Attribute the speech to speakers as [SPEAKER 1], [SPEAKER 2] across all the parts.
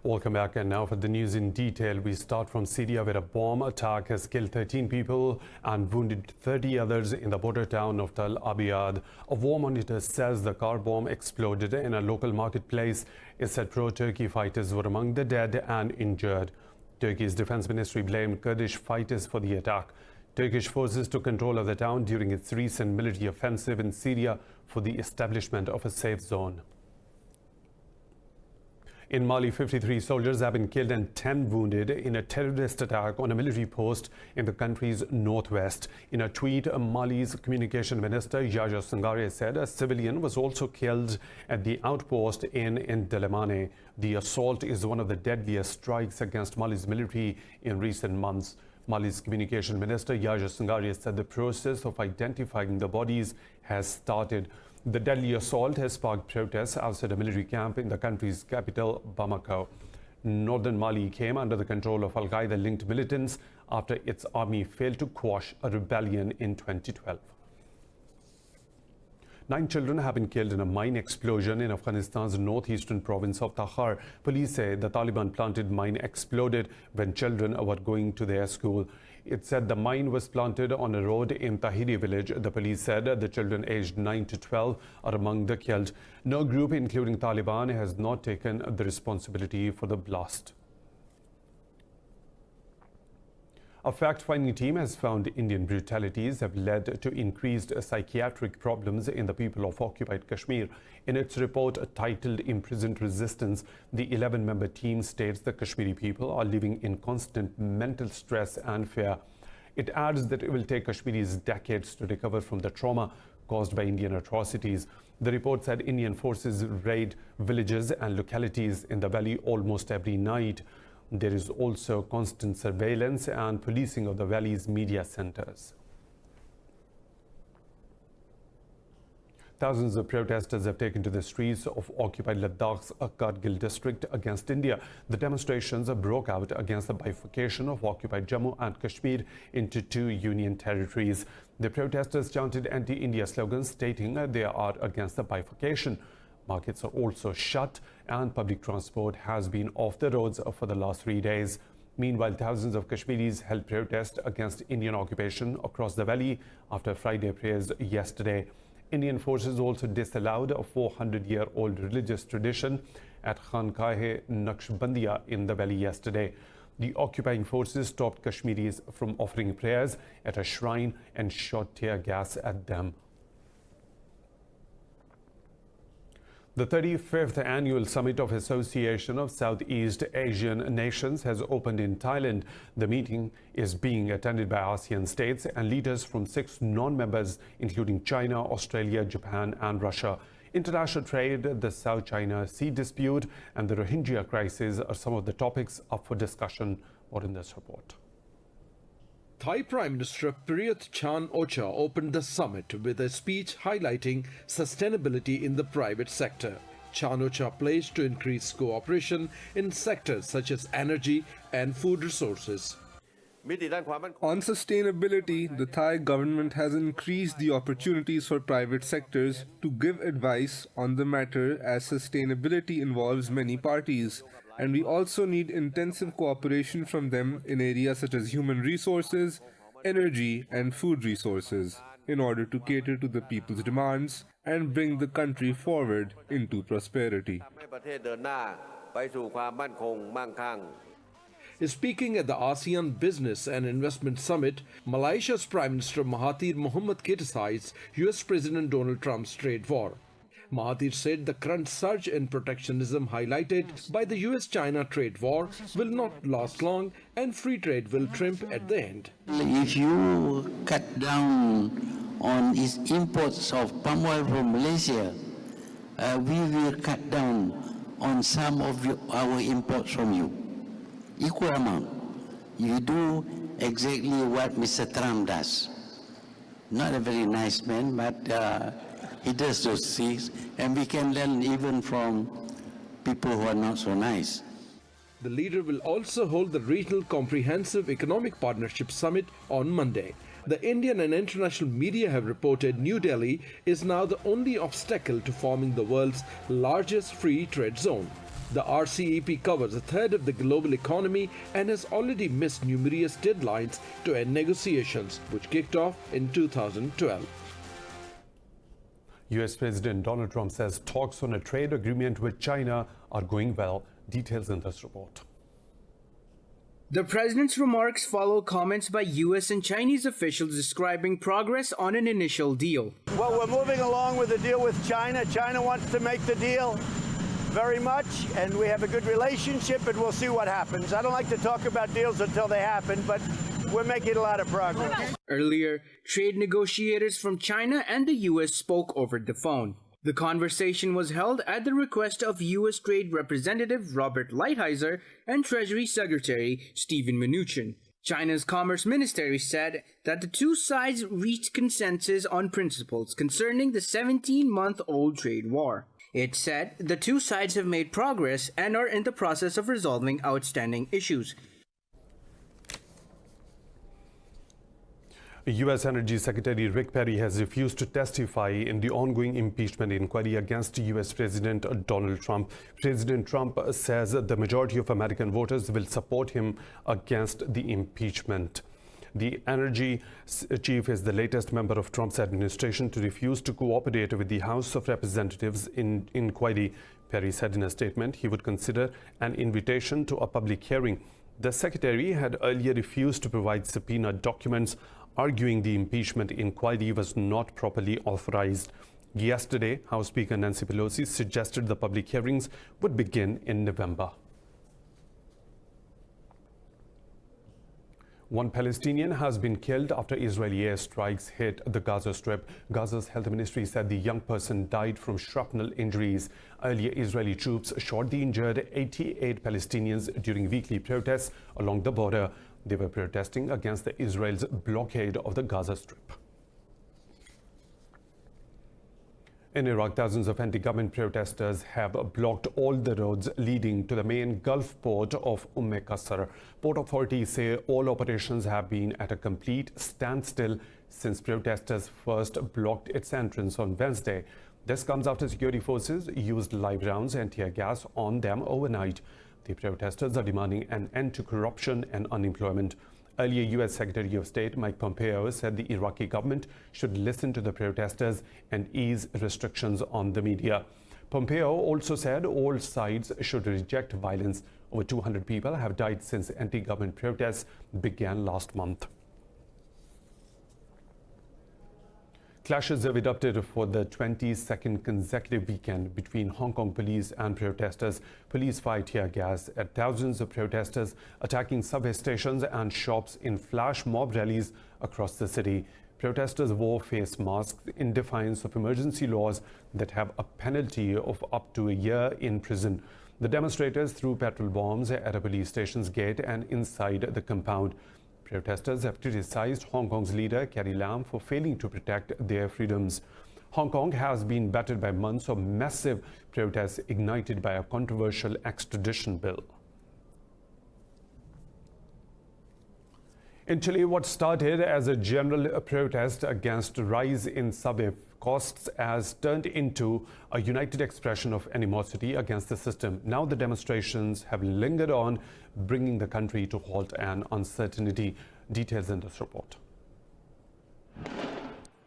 [SPEAKER 1] Welcome back, and now for the news in detail. We start from Syria, where a bomb attack has killed 13 people and wounded 30 others in the border town of Tal Abyad. A war monitor says the car bomb exploded in a local marketplace. It said pro-Turkey fighters were among the dead and injured. Turkey's defense ministry blamed Kurdish fighters for the attack. Turkish forces took control of the town during its recent military offensive in Syria for the establishment of a safe zone. In Mali, 53 soldiers have been killed and 10 wounded in a terrorist attack on a military post in the country's northwest. In a tweet, Mali's communication minister Yahya Sangare said a civilian was also killed at the outpost in Delemane. The assault is one of the deadliest strikes against Mali's military in recent months. Mali's communication minister Yahya Sangare said the process of identifying the bodies has started. The deadly assault has sparked protests outside a military camp in the country's capital, Bamako. Northern Mali came under the control of Al-Qaeda-linked militants after its army failed to quash a rebellion in 2012. 9 children have been killed in a mine explosion in Afghanistan's northeastern province of Takhar. Police say the Taliban-planted mine exploded when children were going to their school. It said the mine was planted on a road in Tahiri village. The police said the children aged 9 to 12 are among the killed. No group, including Taliban, has not taken the responsibility for the blast. A fact-finding team has found Indian brutalities have led to increased psychiatric problems in the people of occupied Kashmir. In its report titled Imprisoned Resistance, the 11-member team states the Kashmiri people are living in constant mental stress and fear. It adds that it will take Kashmiris decades to recover from the trauma caused by Indian atrocities. The report said Indian forces raid villages and localities in the valley almost every night. There is also constant surveillance and policing of the valley's media centers. Thousands of protesters have taken to the streets of occupied Ladakh's Kargil district against India. The demonstrations broke out against the bifurcation of occupied Jammu and Kashmir into 2 union territories. The protesters chanted anti-India slogans stating they are against the bifurcation. Markets are also shut and public transport has been off the roads for the last 3 days. Meanwhile, thousands of Kashmiris held protest against Indian occupation across the valley after Friday prayers yesterday. Indian forces also disallowed a 400-year-old religious tradition at Khanqah-e-Naqshbandiya in the valley yesterday. The occupying forces stopped Kashmiris from offering prayers at a shrine and shot tear gas at them. The 35th Annual Summit of Association of Southeast Asian Nations has opened in Thailand. The meeting is being attended by ASEAN states and leaders from 6 non-members, including China, Australia, Japan, and Russia. International trade, the South China Sea dispute, and the Rohingya crisis are some of the topics up for discussion. More in this report.
[SPEAKER 2] Thai Prime Minister Prayut Chan-o-cha opened the summit with a speech highlighting sustainability in the private sector. Chan-o-cha pledged to increase cooperation in sectors such as energy and food resources.
[SPEAKER 3] On sustainability, the Thai government has increased the opportunities for private sectors to give advice on the matter, as sustainability involves many parties. And we also need intensive cooperation from them in areas such as human resources, energy, and food resources in order to cater to the people's demands and bring the country forward into prosperity.
[SPEAKER 2] Speaking at the ASEAN Business and Investment Summit, Malaysia's Prime Minister Mahathir Mohamad criticized US President Donald Trump's trade war. Mahathir said the current surge in protectionism highlighted by the US-China trade war will not last long and free trade will triumph at the end.
[SPEAKER 4] If you cut down on its imports of palm oil from Malaysia, we will cut down on some of our imports from you. Equal amount. You do exactly what Mr. Trump does. Not a very nice man, but he does those things, and we can learn even from people who are not so nice.
[SPEAKER 2] The leader will also hold the Regional Comprehensive Economic Partnership Summit on Monday. The Indian and international media have reported New Delhi is now the only obstacle to forming the world's largest free trade zone. The RCEP covers a third of the global economy and has already missed numerous deadlines to end negotiations, which kicked off in 2012.
[SPEAKER 1] US President Donald Trump says talks on a trade agreement with China are going well. Details in this report.
[SPEAKER 5] The president's remarks follow comments by US and Chinese officials describing progress on an initial deal.
[SPEAKER 6] Well, we're moving along with the deal with China. China wants to make the deal very much, and we have a good relationship, and we'll see what happens. I don't like to talk about deals until they happen, but we're making a lot of progress.
[SPEAKER 5] Earlier, trade negotiators from China and the US spoke over the phone. The conversation was held at the request of U.S. Trade Representative Robert Lighthizer and Treasury Secretary Steven Mnuchin. China's Commerce Ministry said that the two sides reached consensus on principles concerning the 17-month-old trade war. It said the two sides have made progress and are in the process of resolving outstanding issues.
[SPEAKER 1] U.S. Energy Secretary Rick Perry has refused to testify in the ongoing impeachment inquiry against U.S. President Donald Trump. President Trump says the majority of American voters will support him against the impeachment. The energy chief is the latest member of Trump's administration to refuse to cooperate with the House of Representatives in inquiry. Perry said in a statement he would consider an invitation to a public hearing. The secretary had earlier refused to provide subpoena documents, arguing the impeachment inquiry was not properly authorized. Yesterday, House Speaker Nancy Pelosi suggested the public hearings would begin in November. One Palestinian has been killed after Israeli airstrikes hit the Gaza Strip. Gaza's health ministry said the young person died from shrapnel injuries. Earlier, Israeli troops shot the injured 88 Palestinians during weekly protests along the border. They were protesting against Israel's blockade of the Gaza Strip. In Iraq, thousands of anti-government protesters have blocked all the roads leading to the main Gulf port of Qasr. Port authorities say all operations have been at a complete standstill since protesters first blocked its entrance on Wednesday. This comes after security forces used live rounds and tear gas on them overnight. The protesters are demanding an end to corruption and unemployment. Earlier, U.S. Secretary of State Mike Pompeo said the Iraqi government should listen to the protesters and ease restrictions on the media. Pompeo also said all sides should reject violence. Over 200 people have died since anti-government protests began last month. Clashes have erupted for the 22nd consecutive weekend between Hong Kong police and protesters. Police fired tear gas at thousands of protesters, attacking subway stations and shops in flash mob rallies across the city. Protesters wore face masks in defiance of emergency laws that have a penalty of up to a year in prison. The demonstrators threw petrol bombs at a police station's gate and inside the compound. Protesters have criticized Hong Kong's leader, Carrie Lam, for failing to protect their freedoms. Hong Kong has been battered by months of massive protests ignited by a controversial extradition bill. In Chile, what started as a general protest against a rise in subway costs has turned into a united expression of animosity against the system. Now the demonstrations have lingered on, bringing the country to halt and uncertainty. Details in this report.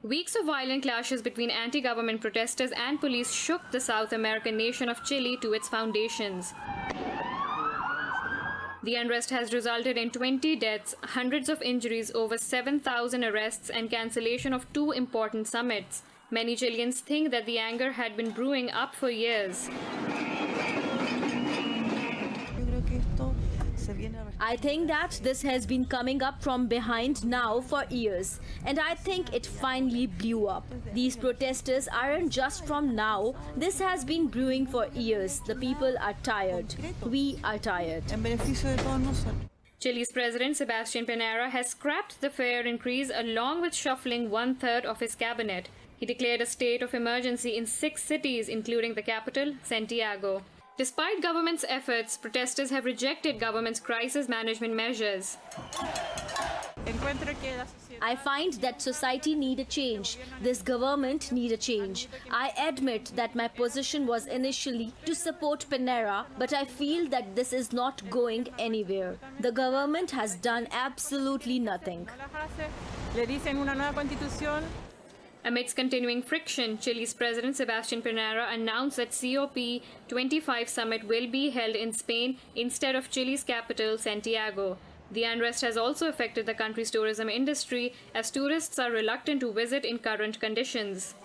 [SPEAKER 7] Weeks of violent clashes between anti-government protesters and police shook the South American nation of Chile to its foundations. The unrest has resulted in 20 deaths, hundreds of injuries, over 7,000 arrests, and cancellation of 2 important summits. Many Chileans think that the anger had been brewing up for years.
[SPEAKER 8] I think that this has been coming up from behind now for years, and I think it finally blew up. These protesters aren't just from now. This has been brewing for years. The people are tired. We are tired.
[SPEAKER 7] Chile's President Sebastián Piñera has scrapped the fare increase along with shuffling 1/3 of his cabinet. He declared a state of emergency in 6 cities, including the capital, Santiago. Despite government's efforts, protesters have rejected government's crisis management measures.
[SPEAKER 8] I find that society need a change. This government need a change. I admit that my position was initially to support Pinera, but I feel that this is not going anywhere. The government has done absolutely nothing.
[SPEAKER 7] Amidst continuing friction, Chile's President Sebastián Pinera announced that COP25 summit will be held in Spain instead of Chile's capital, Santiago. The unrest has also affected the country's tourism industry, as tourists are reluctant to visit in current conditions.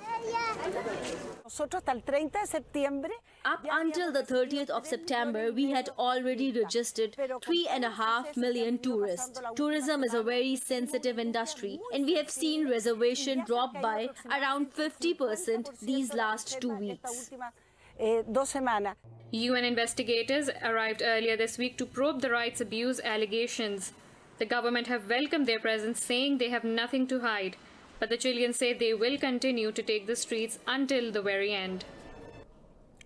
[SPEAKER 8] Up until the 30th of September, we had already registered 3.5 million tourists. Tourism is a very sensitive industry, and we have seen reservation drop by around 50% these last 2 weeks.
[SPEAKER 7] UN investigators arrived earlier this week to probe the rights abuse allegations. The government have welcomed their presence, saying they have nothing to hide. But the Chileans say they will continue to take the streets until the very end.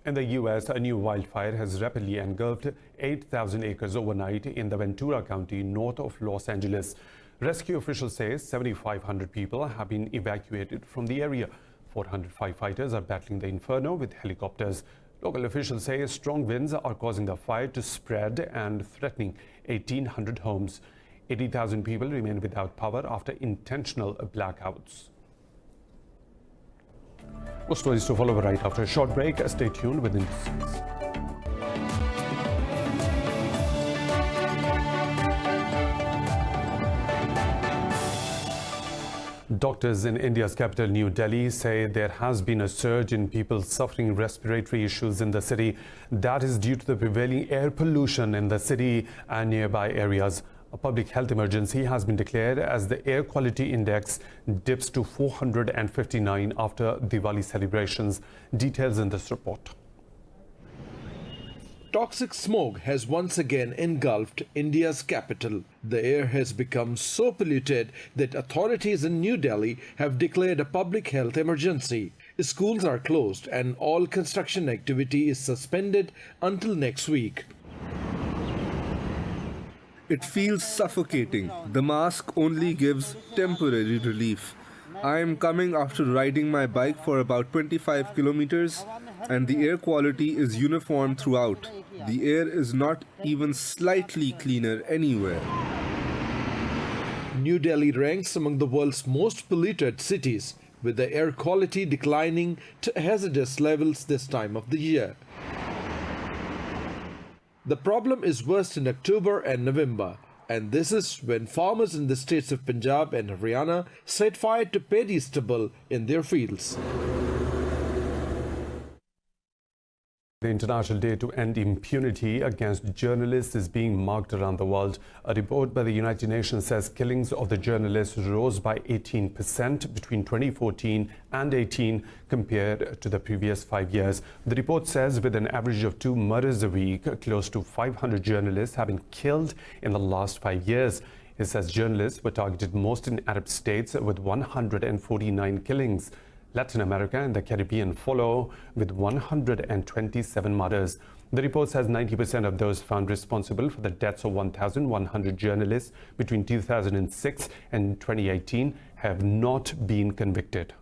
[SPEAKER 1] In the U.S., a new wildfire has rapidly engulfed 8,000 acres overnight in the Ventura County, north of Los Angeles. Rescue officials say 7,500 people have been evacuated from the area. 400 firefighters are battling the inferno with helicopters. Local officials say strong winds are causing the fire to spread and threatening 1,800 homes. 80,000 people remain without power after intentional blackouts. More stories to follow right after a short break. Stay tuned with Indus. Doctors in India's capital, New Delhi, say there has been a surge in people suffering respiratory issues in the city. That is due to the prevailing air pollution in the city and nearby areas. A public health emergency has been declared as the air quality index dips to 459 after Diwali celebrations. Details in this report.
[SPEAKER 2] Toxic smoke has once again engulfed India's capital. The air has become so polluted that authorities in New Delhi have declared a public health emergency. Schools are closed and all construction activity is suspended until next week.
[SPEAKER 3] It feels suffocating. The mask only gives temporary relief. I am coming after riding my bike for about 25 kilometers, and the air quality is uniform throughout. The air is not even slightly cleaner anywhere.
[SPEAKER 2] New Delhi ranks among the world's most polluted cities, with the air quality declining to hazardous levels this time of the year. The problem is worst in October and November, and this is when farmers in the states of Punjab and Haryana set fire to paddy stubble in their fields.
[SPEAKER 1] The International Day to End Impunity Against Journalists is being marked around the world. A report by the United Nations says killings of the journalists rose by 18% between 2014 and 18 compared to the previous 5 years. The report says with an average of 2 murders a week, close to 500 journalists have been killed in the last 5 years. It says journalists were targeted most in Arab states with 149 killings. Latin America and the Caribbean follow with 127 murders. The report says 90% of those found responsible for the deaths of 1,100 journalists between 2006 and 2018 have not been convicted.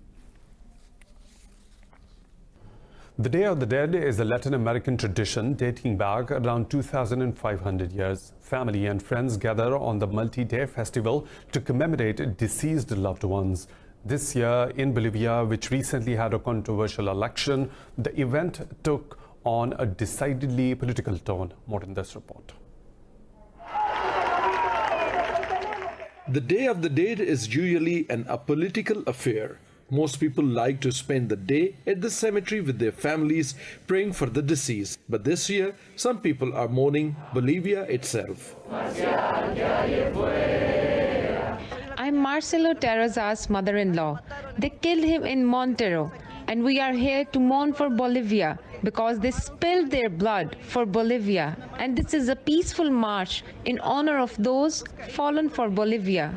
[SPEAKER 1] The Day of the Dead is a Latin American tradition dating back around 2,500 years. Family and friends gather on the multi-day festival to commemorate deceased loved ones. This year in Bolivia, which recently had a controversial election, the event took on a decidedly political tone. More in this report.
[SPEAKER 2] The Day of the Dead is usually an apolitical affair. Most people like to spend the day at the cemetery with their families praying for the deceased. But this year, some people are mourning Bolivia itself.
[SPEAKER 9] I'm Marcelo Terraza's mother-in-law. They killed him in Montero, and we are here to mourn for Bolivia because they spilled their blood for Bolivia. And this is a peaceful march in honor of those fallen for Bolivia.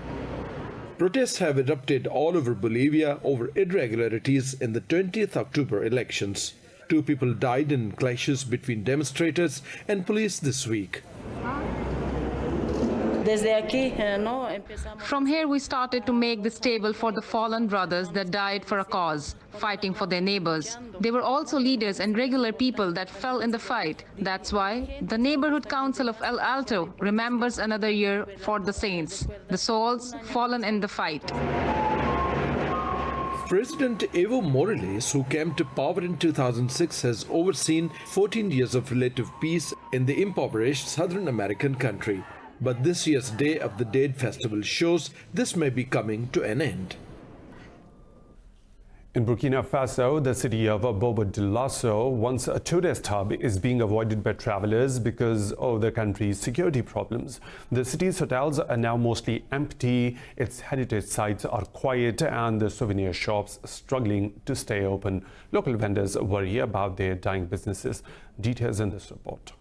[SPEAKER 2] Protests have erupted all over Bolivia over irregularities in the 20th October elections. 2 people died in clashes between demonstrators and police this week.
[SPEAKER 9] From here, we started to make this table for the fallen brothers that died for a cause, fighting for their neighbors. They were also leaders and regular people that fell in the fight. That's why the Neighborhood Council of El Alto remembers another year for the saints, the souls fallen in the fight.
[SPEAKER 2] President Evo Morales, who came to power in 2006, has overseen 14 years of relative peace in the impoverished Southern American country. But this year's Day of the Dead festival shows this may be coming to an end.
[SPEAKER 1] In Burkina Faso, the city of Bobo Dioulasso, once a tourist hub, is being avoided by travelers because of the country's security problems. The city's hotels are now mostly empty, its heritage sites are quiet, and the souvenir shops struggling to stay open. Local vendors worry about their dying businesses. Details in this report.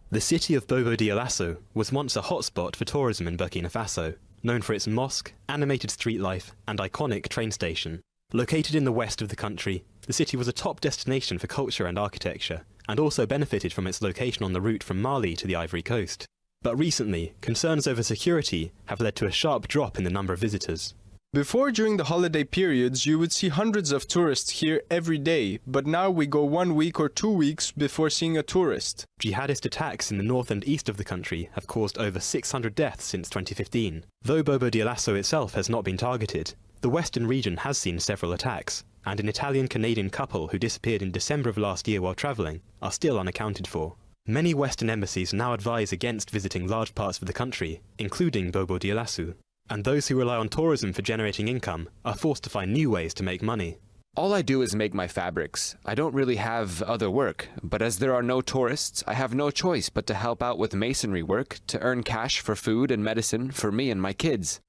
[SPEAKER 10] The city of Bobo Dioulasso was once a hotspot for tourism in Burkina Faso, known for its mosque, animated street life, and iconic train station. Located in the west of the country, the city was a top destination for culture and architecture, and also benefited from its location on the route from Mali to the Ivory Coast. But recently, concerns over security have led to a sharp drop in the number of visitors.
[SPEAKER 11] Before, during the holiday periods, you would see hundreds of tourists here every day, but now we go 1 week or 2 weeks before seeing a tourist.
[SPEAKER 10] Jihadist attacks in the north and east of the country have caused over 600 deaths since 2015. Though Bobo Dioulasso itself has not been targeted, the western region has seen several attacks, and an Italian-Canadian couple who disappeared in December of last year while travelling are still unaccounted for. Many Western embassies now advise against visiting large parts of the country, including Bobo Dioulasso. And those who rely on tourism for generating income are forced to find new ways to make money.
[SPEAKER 12] All I do is make my fabrics. I don't really have other work, but as there are no tourists, I have no choice but to help out with masonry work to earn cash for food and medicine for me and my kids.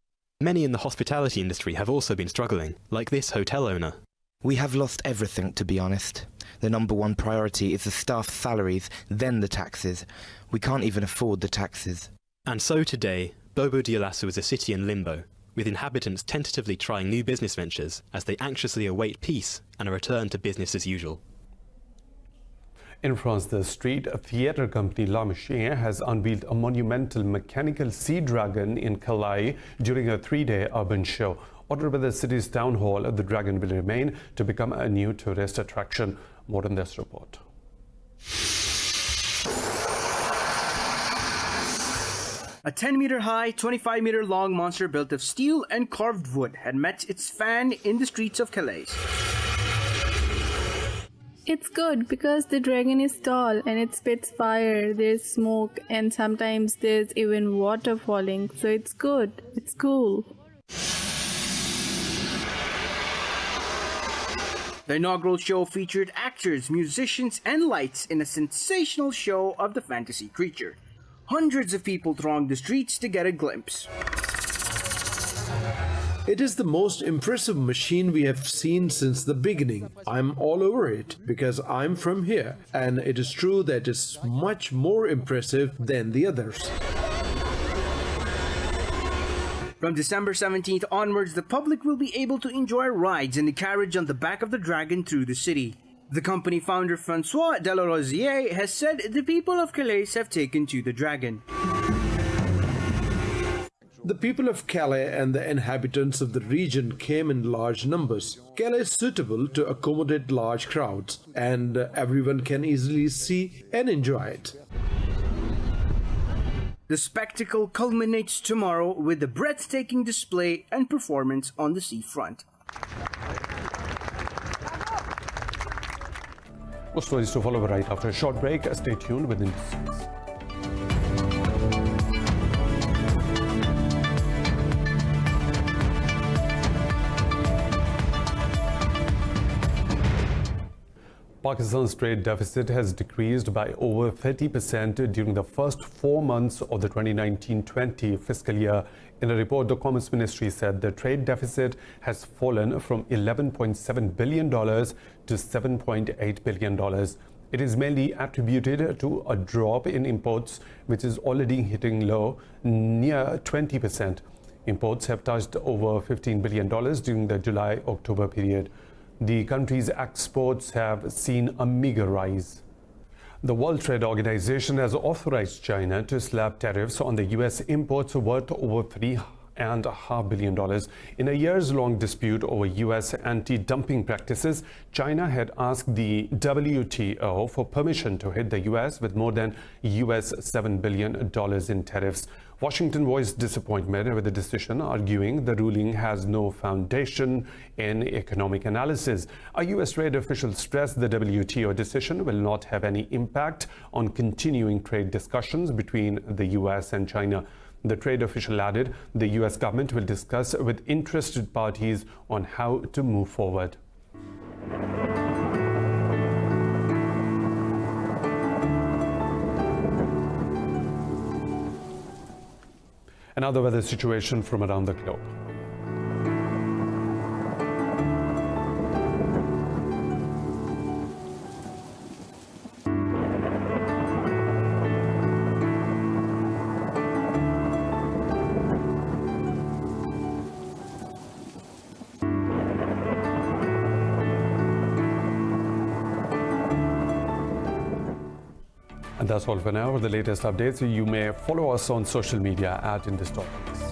[SPEAKER 10] Many in the hospitality industry have also been struggling, like this hotel owner.
[SPEAKER 13] We have lost everything, to be honest. The number one priority is the staff's salaries, then the taxes. We can't even afford the taxes.
[SPEAKER 10] And so today, Bobo Dioulasso is a city in limbo, with inhabitants tentatively trying new business ventures as they anxiously await peace and a return to business as usual.
[SPEAKER 1] In France, the street theatre company La Machine has unveiled a monumental mechanical sea dragon in Calais during a 3-day urban show. Ordered by the city's town hall, the dragon will remain to become a new tourist attraction. More in this report.
[SPEAKER 5] A 10-meter high, 25-meter long monster built of steel and carved wood had met its fan in the streets of Calais.
[SPEAKER 14] It's good because the dragon is tall and it spits fire, there's smoke, and sometimes there's even water falling, so it's good, it's cool.
[SPEAKER 5] The inaugural show featured actors, musicians, and lights in a sensational show of the fantasy creature. Hundreds of people thronged the streets to get a glimpse.
[SPEAKER 2] It is the most impressive machine we have seen since the beginning. I'm all over it because I'm from here, and it is true that it's much more impressive than the others.
[SPEAKER 5] From December 17th onwards, the public will be able to enjoy rides in the carriage on the back of the dragon through the city. The company founder Francois Delarosier has said the people of Calais have taken to the dragon.
[SPEAKER 2] The people of Calais and the inhabitants of the region came in large numbers. Calais is suitable to accommodate large crowds, and everyone can easily see and enjoy it.
[SPEAKER 5] The spectacle culminates tomorrow with a breathtaking display and performance on the seafront.
[SPEAKER 1] More stories to follow right after a short break. Stay tuned with Indus. Pakistan's trade deficit has decreased by over 30% during the first 4 months of the 2019-20 fiscal year. In a report, the Commerce Ministry said the trade deficit has fallen from $11.7 billion to $7.8 billion. It is mainly attributed to a drop in imports, which is already hitting low, near 20%. Imports have touched over $15 billion during the July-October period. The country's exports have seen a meager rise. The World Trade Organization has authorized China to slap tariffs on the U.S. imports worth over $3.5 billion. In a years-long dispute over U.S. anti-dumping practices, China had asked the WTO for permission to hit the U.S. with more than U.S. $7 billion in tariffs. Washington voiced disappointment with the decision, arguing the ruling has no foundation in economic analysis. A U.S. trade official stressed the WTO decision will not have any impact on continuing trade discussions between the U.S. and China. The trade official added the U.S. government will discuss with interested parties on how to move forward. Another weather situation from around the globe. And that's all for now. For the latest updates, you may follow us on social media at Indus Special.